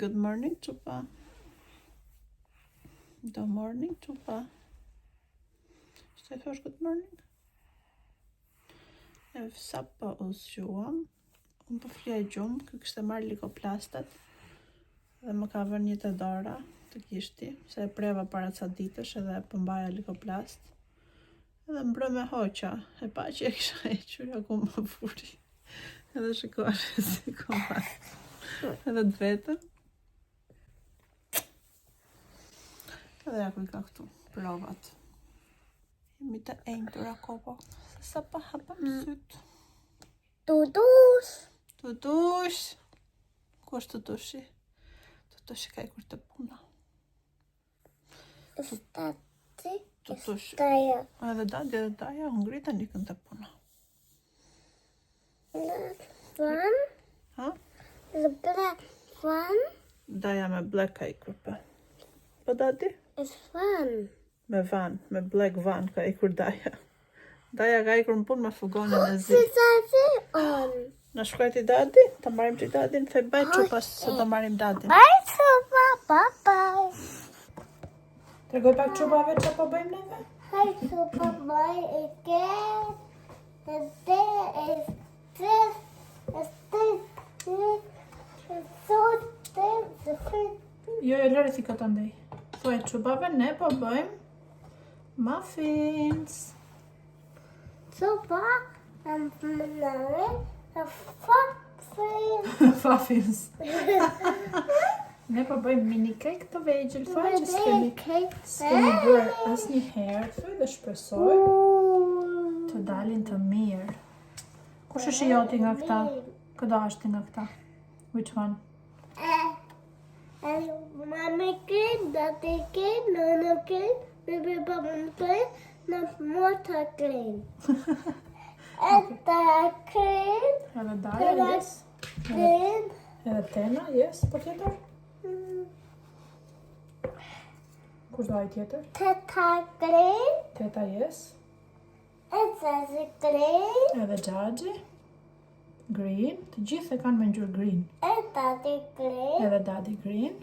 good morning, Chupa. Good morning, Chupa. Ska jag först good morning? Jag sappa oss sjuan. På flera gjum, kështë marrë likoplastat. Dhe më ka vërë një të dora të kishti, se e preva para ca ditësh edhe përmbaja likoplast. Edhe mbrë me hoqa, e pa që e kisha hequr, aku më furi. Edhe shikoare si komat. Edhe të vetën. Edhe aku I ka këtu, provat. Jemi të enjtur akopo, se sa pa hapëm sytë. Tutush. Tutush. Ku është tutushi? Tutushi ka ikur të puna. Stati. Tutushi. Staja. Edhe Daja ngritën ikën të puna. Van. Ha? The black one Daja me black ka ikur për. Po dadi? is fun. Me van, me black van ka ikur Daja. Daja ka ikur në punë me fugonin e zi. Stati on. Në shkruaj ti dadi? Ta marim ti dadin? Thej baj Çupas se do marim dadin. Bye, Chupa. Bye-bye. Tregoj pak Çupave që po bëjmë neve? Hi, Chupa. Bye again. And there is this. Is this. It's so this. Jo, lëri si këtë ndej. Thuaj Çupave ne po bëjmë muffins. Chupa. And Manari. A fucking. Muffins. Ne po bëjmë mini cake të vegjël, thuaj që s'kemi bërë asnjëherë, thuaj dhe shpresoj të dalin të mirë. Kush është joti nga këta? Këdo është nga këta? Which one? Mommy clean, daddy clean, nana clean, baby papa clean, not motor clean. And the clean, Edhe Daja, yes. clean. Edhe Tena, yes. Po tjetër? Kush do ai tjetër? Tata clean, Teta, yes. and Zazie clean, Edhe Xhaxhi. Green. Të gjithë e kanë me ngjyrë green. and daddy clean. Edhe Dadi green.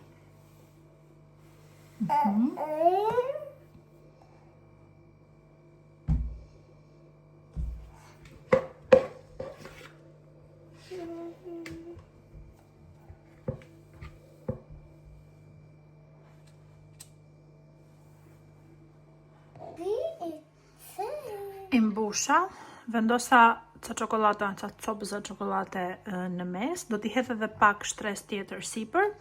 I mbusha, vendosa ca çokolata, ca copëza çokolate në mes, do t'i hedh edhe pak shtres tjetër sipër,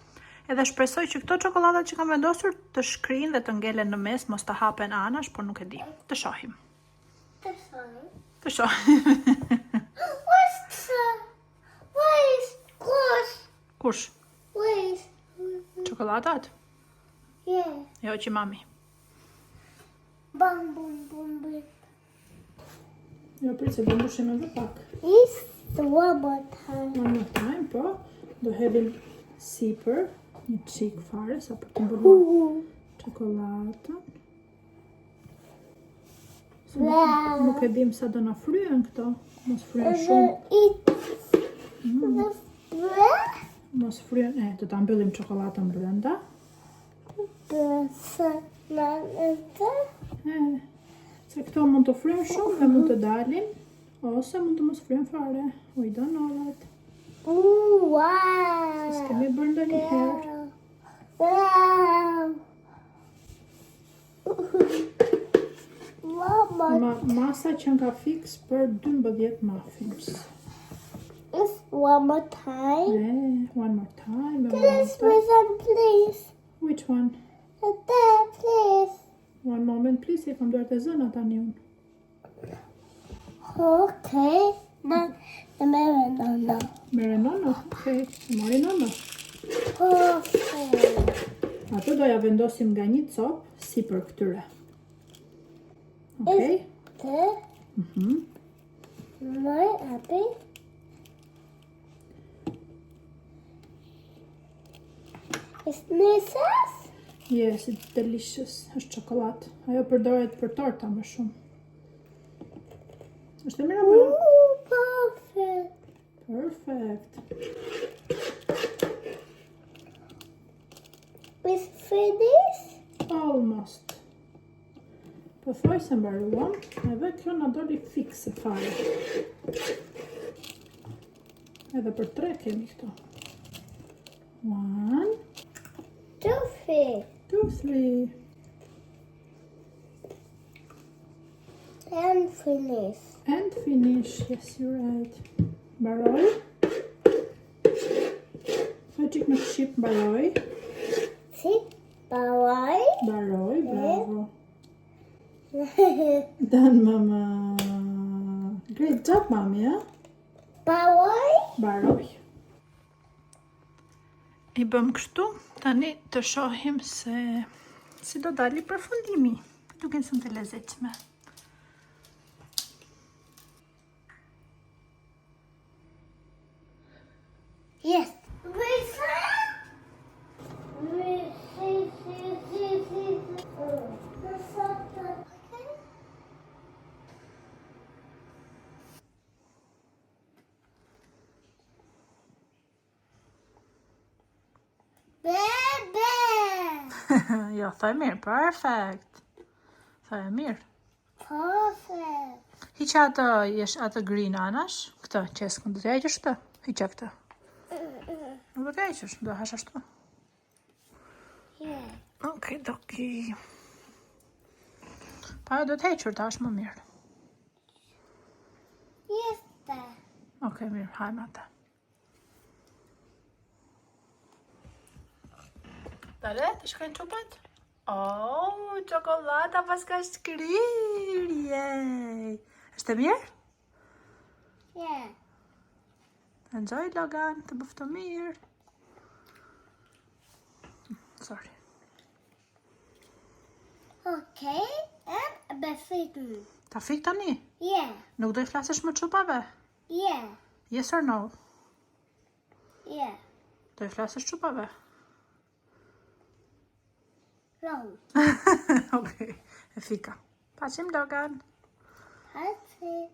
edhe shpresoj që këto çokolata që kam vendosur të shkrinë dhe të ngelen në mes, mos të hapen anash, por nuk e di. Të shohim. Të shohim. Kush? Çokolatat? Yeah. Jo që mami. Bum, bum, bum, bum. Jo, prit se do mbushim edhe pak. Is the one more time. One more time, po. Do hedhim sipër një çik fare sa për të mbuluar çokolatën. Nuk e dim sa do na fryen këto. Mos fryen shumë. Mos fryen, do ta mbyllim çokolatën brenda. Se këto mund të fryen shumë dhe mund të dalin, ose mund të mos fryen fare. We don't know that. Wow. S'kemi bërë ndonjëherë. Mama, Masa që nga fix për 12 muffins. it's one more time. One more time. Please, please. Which one? There, please. One moment, please, if I'm duart e zëna tani unë. Okay. No. Mere nono? Okay, e mori nono. Okay. Atë doja vendosim nga një copë sipër këtyre. Okay? There. My happy. It's delicious. Yes, it's delicious. Është çokoladë. Ajo përdoret për torta më shumë. Është e mirë apo jo? Perfect. Perfect. We finished? Almost. Po thoj se mbaruam, edhe kjo na doli fikse fare. Edhe për 3 kemi këto. 1, 2, 3. 2, 3. And finish. And finish, yes, you're right. Mbaroj. Thoj qik në shqip, mbaroj. See? Bye. Mbaroj, bravo. Done, mama. Great job, mami, ja? Bye. Mbaroj. I bëm kështu, tani të shohim se si do dali përfundimi. Duken shumë të lezetshme. Yes. We see. Jo, thoj mirë, perfect. Thoj mirë. Perfect. Hiqa atë green anash, këtë qeskën, do të heqësh të? Hiqa këtë. Nuk do të heqësh, do hash ashtu. Yeah. Okej, doki. Pa do të heqër, ta është më mirë. Yes, Dad. Okej, mirë, hajmë atë. Tare, të shkojnë qupat? Oh, çokolata pas ka shkrir, jej. Është e mirë? Yeah. Enjoy, Logan, të bëftë mirë. Sorry. Okay. And befitten. Ta fik tani? Yeah. Nuk do I flasësh më çupave? Yeah. Yes or no? Yeah. Do I flasësh çupave? Wrong. Okej, e fika. Paqim, Logan. That's it.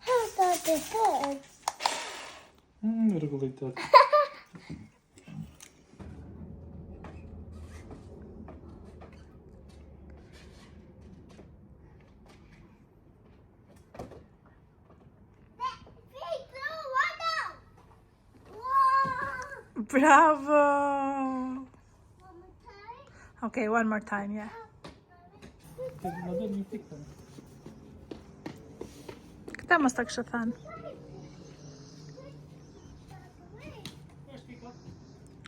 How about the head? Gotta go like that. Bravo! Okay, one more time, yeah. Këta mos ta kështë thënë.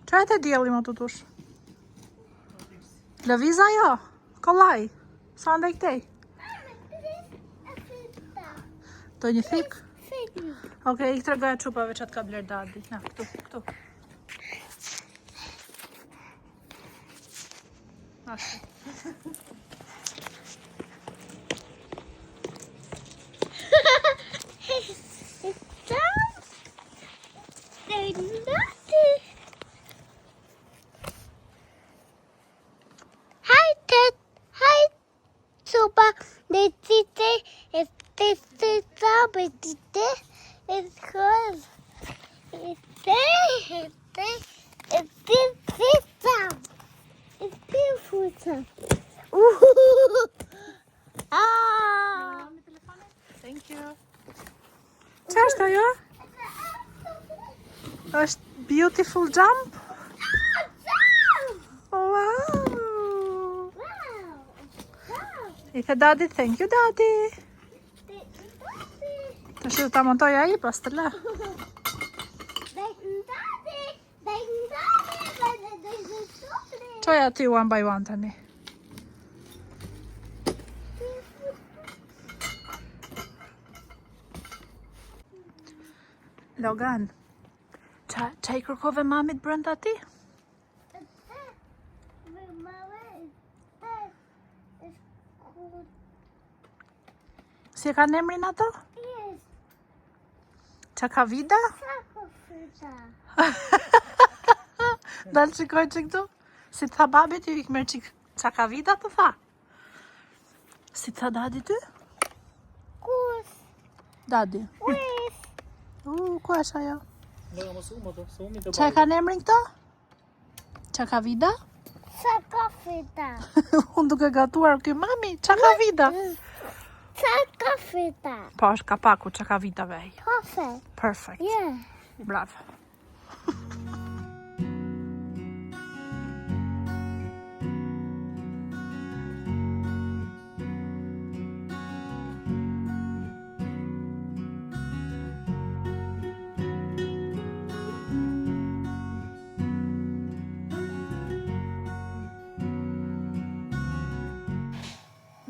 Qa e të djeli më të tush? Lëviza jo? Kollaj? Sa ndaj këtej? Do një thik? Okej, I tregoja çupave që të ka bler dadi. Na, këtu. Ashtu. It's beautiful stuff. Ah! Thank you. Qa është ajo? Është beautiful jump? Oh, wow! I the daddy, thank you daddy. Të shi ta montoj ai pas të le. Qoja ty one by one tani. Logan, qa I kërkove mamit brenda ti? Si e ka në emrin ato? Qa ka vida? Dalë qikoj që këtu? Si të tha babi ty, i këmër qik qaka vida të tha? Si të tha dadi ty? Kus. Dadi. Kus. Ku është ajo? Lëra mos u më të, se umi të Qa e ka në emrin këto? Qaka vida? Çaka fita. Unë duke gatuar kjo mami, qaka vida? Çaka fita. Po, është kapaku qaka vidave. Perfect. Perfect. Yeah. Bravo.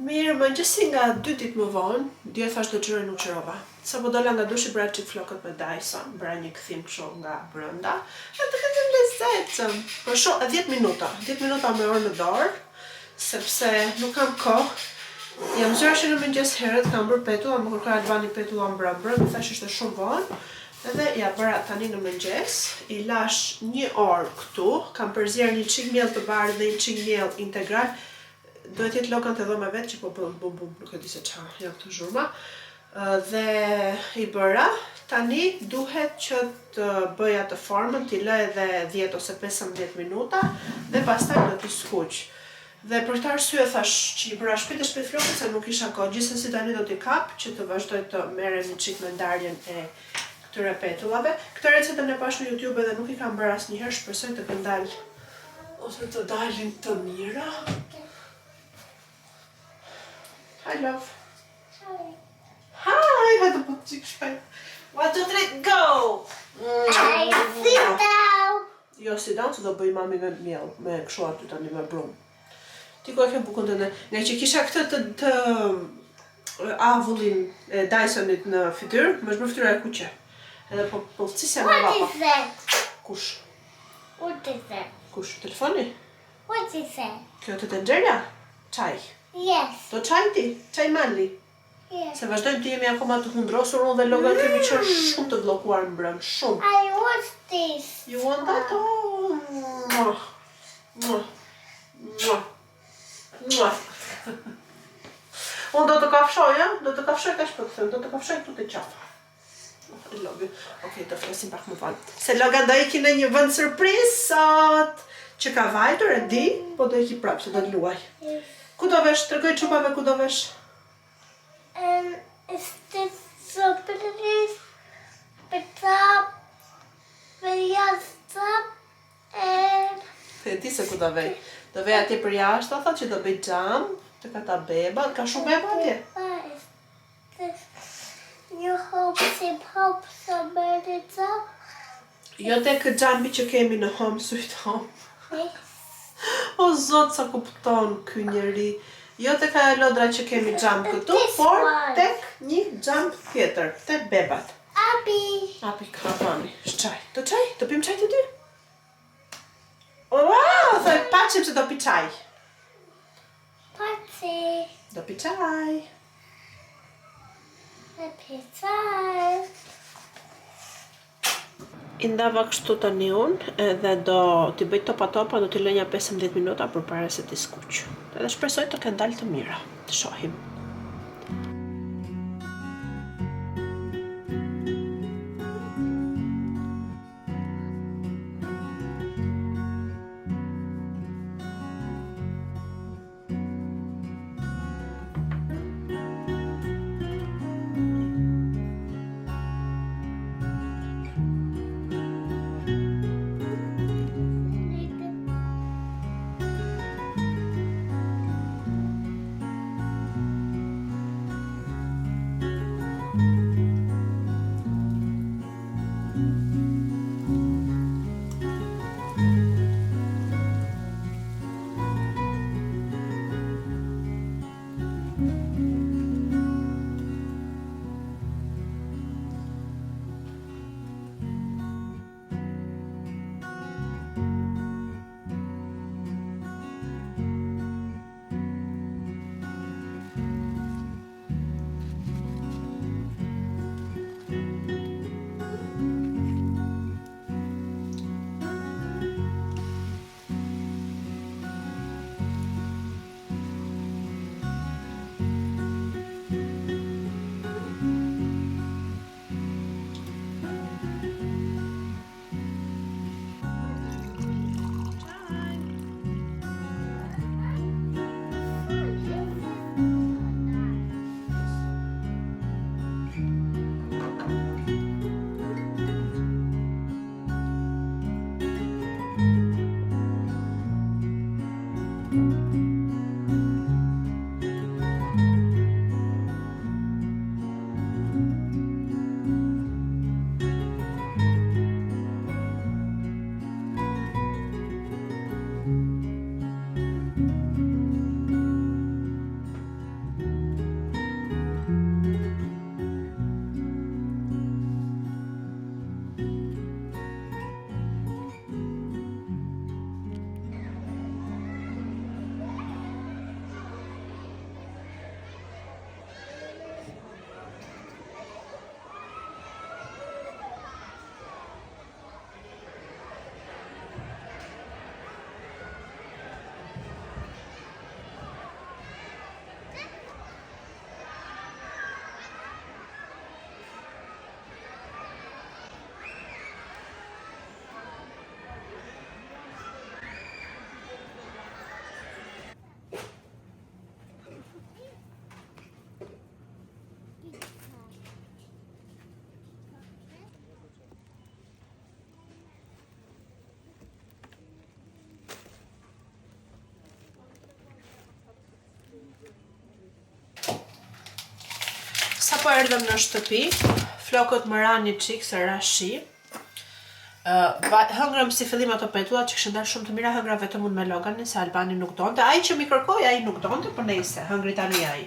Mirë, më gjësi nga 2 ditë më vonë, dje thash do qërë nuk qërova. Sa po dola nga dushi bra qik flokët me Dyson, bra një këthim kësho nga brënda, e të këtë më lezetëm. Po shumë, 10 minuta me orë në dorë, sepse nuk kam kohë. Jam zërë që në mëngjes herët kam bërë petulla, më kërka Albani petulla më brë, më thash ishte shumë vonë. Edhe ja bëra tani në mëngjes, i lash 1 orë këtu, kam përzirë një qik mjell të bardhë dhe një qik mjell integral. Duhet jetë lokan të dhome vetë që po bum bum bum, nuk e di se qa janë këto zhurma. Dhe i bëra, tani duhet që të bëja të formën, t'i lë edhe 10 ose 15 minuta dhe pastaj do t'i skuq. Dhe për këtë arsye thash që i bëra shpejt flokët se nuk isha kohë, gjithsesi tani do t'i kap që të vazhdoj të merrem një çik me ndarjen e këtyre petullave. Këtë recetën e pash në YouTube edhe nuk i kam bërë asnjëherë, shpresoj të kenë dalë ose të dalin të mira. Hi, love. Hi, hajde po të qikë shpejt. 1, 2, 3, go! Sit down. Jo, sit down, se do bëj mami me mjell, me këshu aty tani me brumë. Ti ku e ke bukën të në... Nga që kisha këtë të avullin e Dysonit në fytyrë, më është bërë fytyra e kuqe. Edhe po cisja nga What vapa. is that? Kush? What is that? Kush? Telefoni? What is that? Kjo të të nxerja? Qaj. Yes. Do qaj ti? Qaj malli? Yes. Se vazhdojmë të jemi akoma të hundrosur, unë dhe Logan kemi qërë shumë të blokuar në brëmë, shumë. I want this. You want that? Oh, mwah. Mwah. Mwah. Mwah. Unë do të kafshoj, ja? Do të kafshoj ka shpët thëmë, do të kafshoj këtu të qafa. Logan, okej, të flasim pak më falë. Se Logan do iki në një vënd surprise sot, që ka vajtur e di, po do iki prapë, se do të luaj. Ku do vesh? Tërgoj qupave ku do vesh? Is this surprise? Petap. Pejastap. And E ti se ku do vej? Do vej atje për jashtë, thot që do bëj xham, të ka ta beba, ka shumë beba atje. this? You hope somebody up. Jo tek xhambi që kemi në Home Sweet Home. O zot sa kupton ky njeri. Jo tek ajo lodra që kemi xham këtu, por tek një xham tjetër, tek bebat. Abby. Api ka mami, çaj. Do çaj? Do pim çaj të dy? Wow, thoj paçim se do pi çaj. Party. Do pi çaj. The pizza. I ndava kështu tani unë, edhe do t'i bëj topa, do t'i lënja 15 minuta për para se t'i skuq. Edhe shpresoj të kenë dalë të mira. Të shohim. po erdhëm në shtëpi, flokët më ranë një qikë se rashi. Hëngrëm si fillim ato petullat që kishën dalë shumë të mira, hëngra vetëm unë me Loganin se Albani nuk donte. Ai që mi kërkoi, ai nuk donte, por nejse, hëngri tani ai.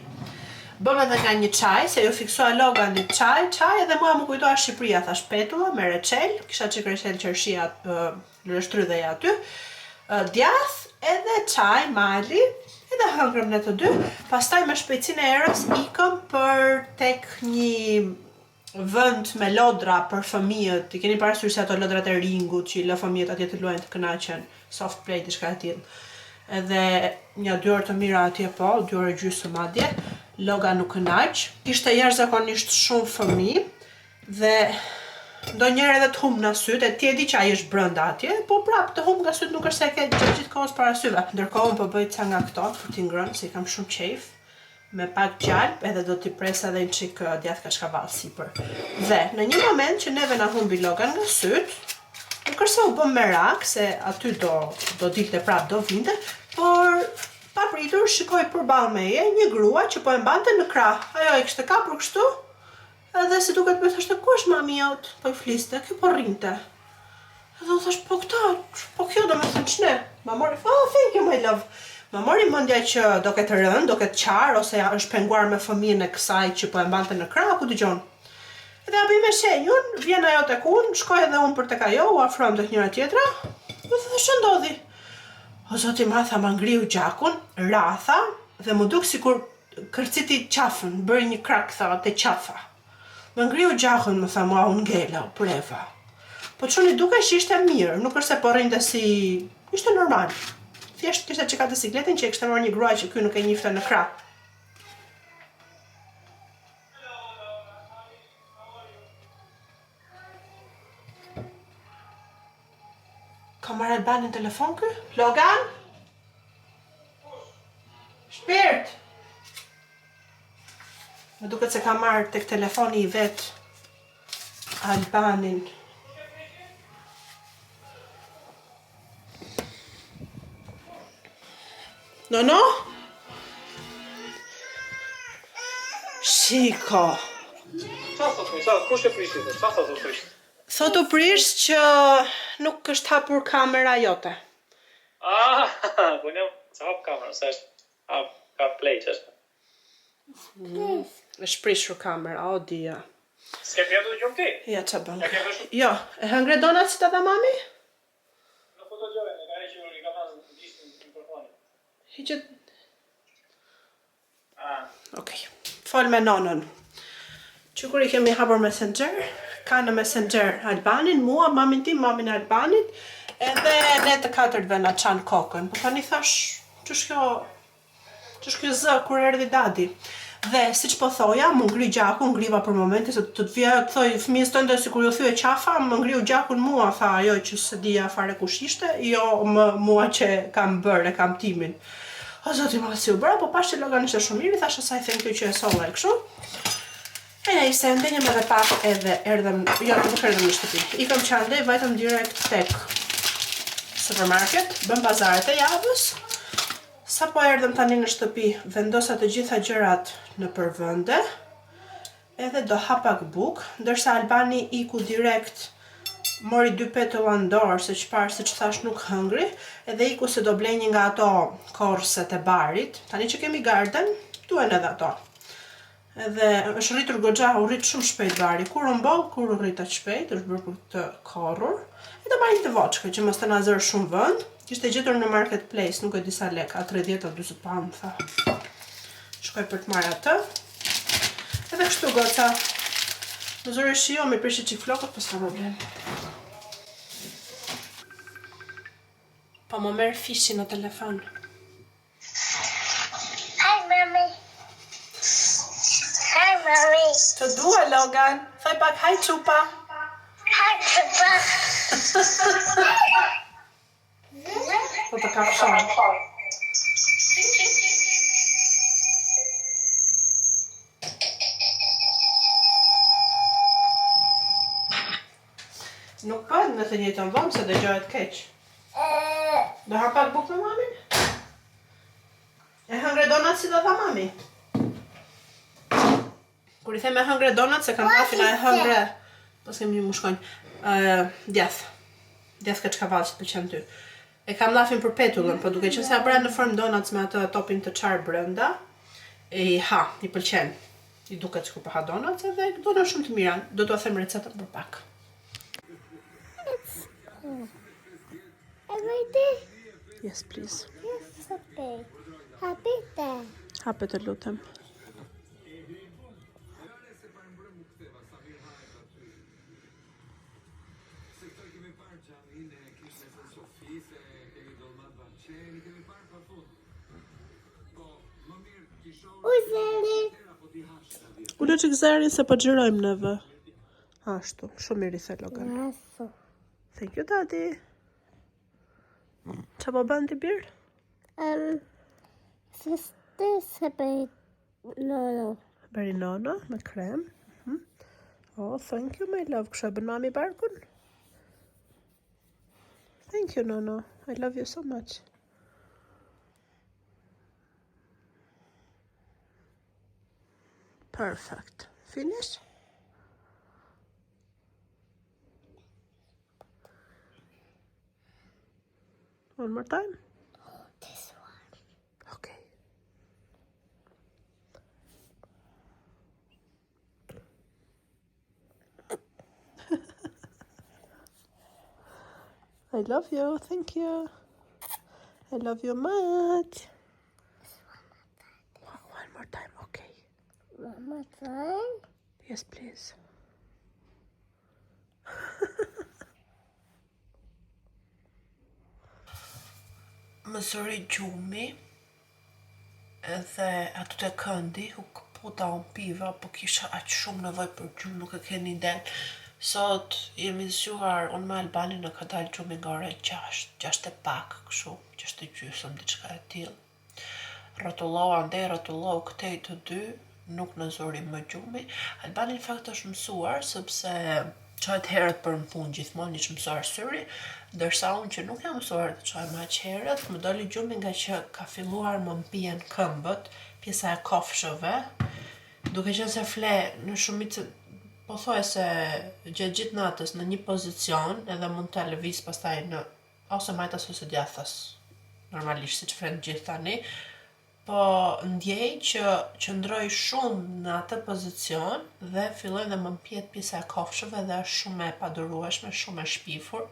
Bëm edhe nga një çaj, se ju fiksua Loganit çaj, edhe mua më kujtoa Shqipëria, thash petulla me reçel, kisha që reçel qershia lështrydheja aty, djath edhe çaj, mali, edhe hëngrëm në të dy. Pastaj me shpejtësinë e erës ikëm për tek një vend me lodra për fëmijët. I keni parasysh se ato lodrat e ringut që i lë fëmijët atje të luajnë të kënaqen, soft play diçka e tillë. Edhe një 2 orë të mira atje po, 2 orë gjysmë madje. Loga nuk kënaq. Kishte jashtëzakonisht shumë fëmijë dhe ndonjëherë edhe të humb nga sytë, e ti e di që ai është brenda atje, po prap të humb nga sytë nuk është se ke gjithkohës para syve. Ndërkohë po bëj ca nga këto për t'i ngrënë, se i kam shumë qejf. Me pak gjalp, edhe do t'i presa edhe një qik djath kashkavall sipër. Dhe në një moment që neve na humbi Logan nga syt, nuk është se u bëm merak, se aty do dilte prap, do vinte, por pa pritur shikoj përballë meje një grua që po e mbante në krah. Ajo e kishte kapur kështu, edhe si duket më thashte, ku është mami jot? Po i fliste, kjo po rrinte. Edhe u thash, po këta, po kjo do me thënë ç'ne? Ma mori, thank you my love. Më mori mendja që do ketë rënë, do ketë qarë, ose është penguar me fëmijën e kësaj që po e mbante në krah, ku dëgjon. Edhe ja bëj me shenjun, vjen ajo tek unë, shkoj edhe unë për tek ajo, u afrohem tek njëra tjetra, dhe thë ç'o ndodhi. O zoti ma tha, ma ngriu gjakun, ratha, dhe më duk sikur kërciti qafën, bëri një krak, tha, te qafa. Më ngriu gjakun, më tha, mua unë ngela, u preva. Po çuni duke që ishte mirë, nuk është se po rrinte si... ishte normal. Thjesht kishte që ka të sikletin që e kishte marrë një gruaj që ky nuk e njifte në krah. Ka marrë Albanin telefon ky? Logan? Shpirt! Më duket se ka marrë tek telefoni i vet Albanin. No? Shiko. Qa thot mi, kush e prishti dhe? Qa thot u prisht? Thot u prisht që nuk është hapur kamera jote. Po një, se hap kamera, se është ka play që është. është prishur kamera, o dia. S'ke pjetu të gjumë ti? Ja, qa bën? Ja ke vështu? Jo, e hëngre donat si të dha mami? Nuk po të gjojnë, e ka heqë i ka pasë në disë në mikrofonin. Hiqet... Okej. Fol me nonën. Që kur i kemi hapur Messenger, ka në Messenger Albanin, mua, mamin tim, mamin e Albanit, edhe ne të katërtve na çan kokën. Po tani thash, ç'është kjo zë kur erdhi dadi. Dhe siç po thoja, më ngri gjakun, ngriva për momente se të të vija të thoj fëmijës tënde sikur ju thye qafa, më ngriu gjakun mua, tha ajo që se dija fare kush ishte, jo mua që kam bërë, e kam timin. O zoti ma si u bëra, po pash që Logan ishte shumë mirë, thash asaj thank you që e solla e kështu. E ne i se ndenjëm edhe pak edhe erdhëm, jo nuk erdhëm në shtëpi. Ikëm që andej, vajtëm direkt tek supermarket, bëm bazaret e javës. Sa po erdhëm tani në shtëpi, vendosa të gjitha gjërat në përvënde, edhe do hapa buk, ndërsa Albani iku direkt, mori 2 petulla në dorë, se çfarë, se që thash nuk hëngri, edhe iku se do blej një nga ato korset e barit, tani që kemi garden, duen edhe ato. Edhe është rritur goxha, u rrit shumë shpejt bari, kur u mboll, kur u rrit aq shpejt, është bërë për të korrur, edhe barin të voçke, që mos të na zërë shumë vend. Kishte gjetur në marketplace, nuk e di sa lek, a 30 a 40 pound, tha. Shkoj për të marrë atë. Edhe kështu goca. Në zore shio, me prishë qik flokët, për s'ka problem. Po më merë fishi në telefon. Hi, Mami. Hi, Mami. Të dua, Logan. Thaj pak, hi, Chupa. Hi, Papa. Po të kafshon. Nuk pa në të njëjtën vëmë se dëgjohet keq. Do ha pak buk me mamin? E hëngre donat si do dha mami? Kur I them e hëngre donat, se kam kafin a e hëngre, pas kemi një mushkonjë, djath kaçkavall që pëlqen ty. E kam lafin për petullën, po duke qenë se a bëra në formë donuts me atë topin të çar brenda, I pëlqen. I duket sikur po ha donuts edhe donat shumë të mira. Do t'ua them recetën për pak. Every day. Yes, please. Yes, okay. Happy day. Hape të lutem. Ule që gëzerin se po xhirojmë neve. Ashtu, shumë mirë I the Logan. Yes. Thank you, Daddy. Qa po bën ti bir? Sister no. Berinono me krem. Oh, thank you, my love. Kështu e bën mami barkun? Thank you, Nono. I love you so much. Perfect. Finish? One more time? This one. Okay. I love you. Thank you. I love you much. One more time. Okay. One more time. Yes, please. Më sëri gjumi edhe aty te këndi u këputa unë piva, po kisha aq shumë nevoj për gjumë, nuk e keni iden. Sot jemi zgjuar unë me Albanin, në ka dalë gjumi nga ore 6 e pak, kështu, 6 e gjysëm, diçka e tillë. Rrotullohu këtej të dy, nuk në zori më gjumi. Albani në fakt është mësuar, sepse çojt herët për në punë gjithmonë që mësuar syri, ndërsa unë që nuk jam mësuar të çoj më aq herët, më doli gjumi nga që ka filluar më mpien këmbët, pjesa e kofshëve, duke qenë se fle në shumicë, po thoj se gjithë natës në një pozicion, edhe mund të lëviz pastaj në ose majtas ose djathtas, normalisht siç flen gjithë tani, po ndjej që qëndroj shumë në atë pozicion dhe filloj dhe më mpjet pjesa e kofshëve dhe është shumë e padurueshme, shumë e shpifur.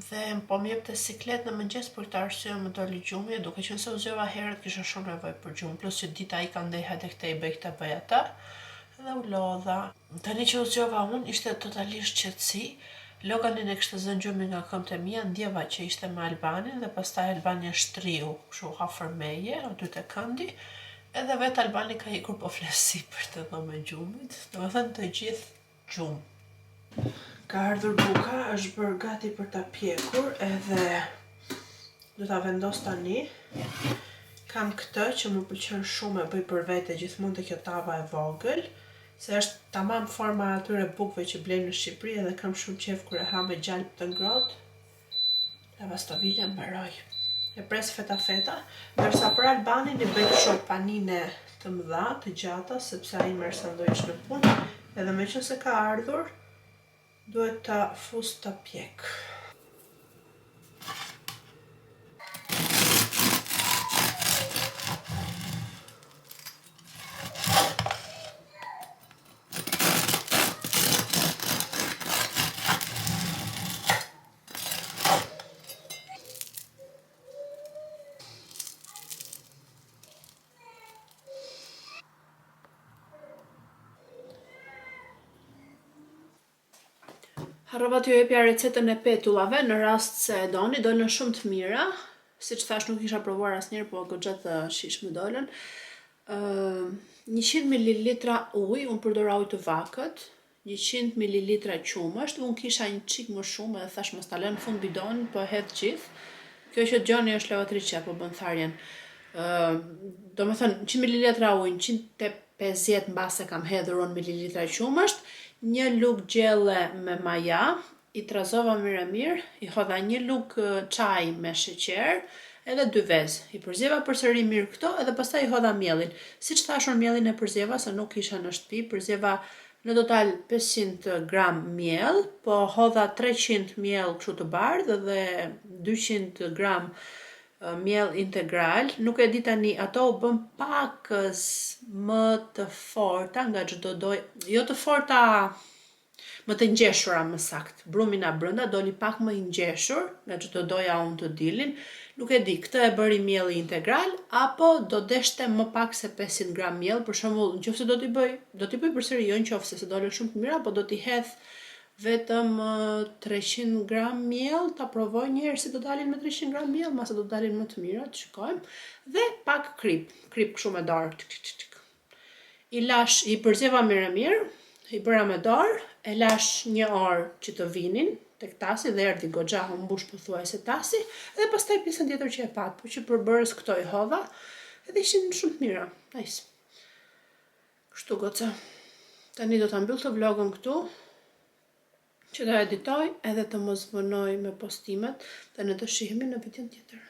Dhe po më jep të siklet në mëngjes për këtë arsye më doli gjumi, duke qenë se u zgjova herët kisha shumë nevojë për gjumë, plus që dita I ka ndej hajde këtej bëj këtë bëj atë, dhe u lodha. Tani që u zgjova unë ishte totalisht qetësi. Loganin e kishte zënë gjumi nga këmbët e mia, ndjeva që ishte me Albanin dhe pastaj Albani e shtriu kështu afër meje, aty te këndi, edhe vetë Albani ka ikur po fles sipër të dhomën e gjumit, domethënë të gjithë gjumë. Ka ardhur buka, është bërë gati për ta pjekur, edhe do ta vendos tani. Kam këtë që më pëlqen shumë, e bëj për vete gjithmonë te kjo tava e vogël, se është tamam forma e atyre bukëve që blejnë në Shqipëri edhe kam shumë qef kur e ha me gjalp të ngrohtë. Lavastovile mbaroj. E pres feta, ndërsa për Albanin I bëj kështu panine të mëdha, të gjata, sepse ai merr sandviç në punë, edhe meqense ka ardhur, duhet ta fus ta pjek. Harrova t'ju jepja recetën e petullave, në rast se e doni, dolën shumë të mira. Siç thash nuk isha provuar asnjëherë, po goxha të shish më dolën. 100 ml ujë, unë përdora ujë të vakët, 100 ml qumësht, unë kisha një çik më shumë, edhe thash mos ta lë në fund bidonin, po hedh gjithë. Kjo që dëgjoni është lavatriçja, po bën tharjen. Domethënë 100 ml ujë, 150 mbase kam hedhur unë mililitra qumësht, një lugë gjelle me maja, I trazova mirë, I hodha një lugë çaj me sheqer, edhe 2 vezë. I përzjeva përsëri mirë këto edhe pastaj I hodha mielin. Siç thashun mielin e përzjeva se nuk isha në shtëpi, përzjeva në total 500 gram miell, po hodha 300 miell kështu të bardhë dhe 200 gram miell integral. Nuk e di tani, ato u bën pak më të forta nga çdo doj, jo të forta, më të ngjeshura më sakt. Brumina brenda doli pak më I ngjeshur nga çdo doja unë të dilin. Nuk e di, këtë e bëri mielli integral apo do deshte më pak se 500 gram miell, për shembull, nëse do t'i bëj përsëri, jo nëse se dolën shumë të mira, po do t'i hedh vetëm 300 gram miell, ta provoj një herë si do dalin me 300 gram miell, mase do dalin më të mira, të shikojmë, dhe pak krip kështu me dorë. I përzjeva mirë, I bëra me dorë, e lash 1 orë që të vinin tek tasi dhe erdhi goxha, u mbush pothuajse tasi, dhe pastaj pjesën tjetër që e pat, po që përbërës këto I hodha, edhe ishin shumë të mira. Nice. Kështu goca. Tani do ta mbyll të vlogën këtu, që ta editoj edhe të mos vënoj me postimet, dhe ne do shihemi në videon tjetër.